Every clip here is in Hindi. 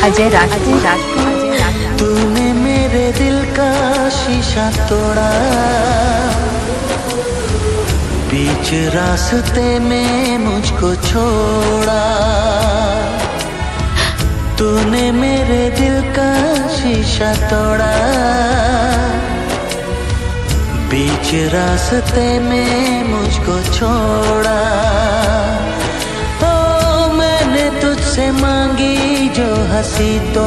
अजय राजपूत। तूने मेरे दिल का शीशा तोड़ा, बीच रास्ते में मुझको छोड़ा। तूने मेरे दिल का शीशा तोड़ा, बीच रास्ते में मुझको छोड़ा। ओ मैंने तुझसे मांगी जो हंसी तो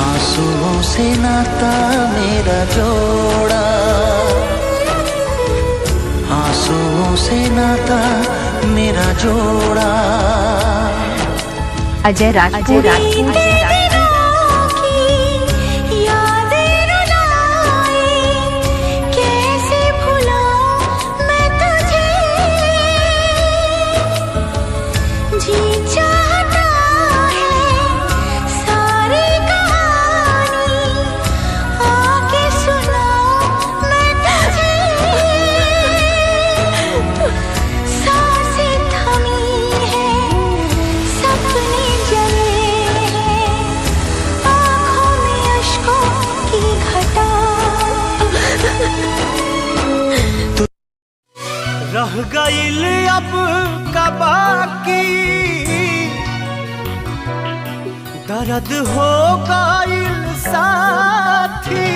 आंसुओं से नाता मेरा जोड़ा, आंसुओं से नाता मेरा जोड़ा। अजय राजपूत। रह गईल अब का बाकी, दर्द हो गईल साथी।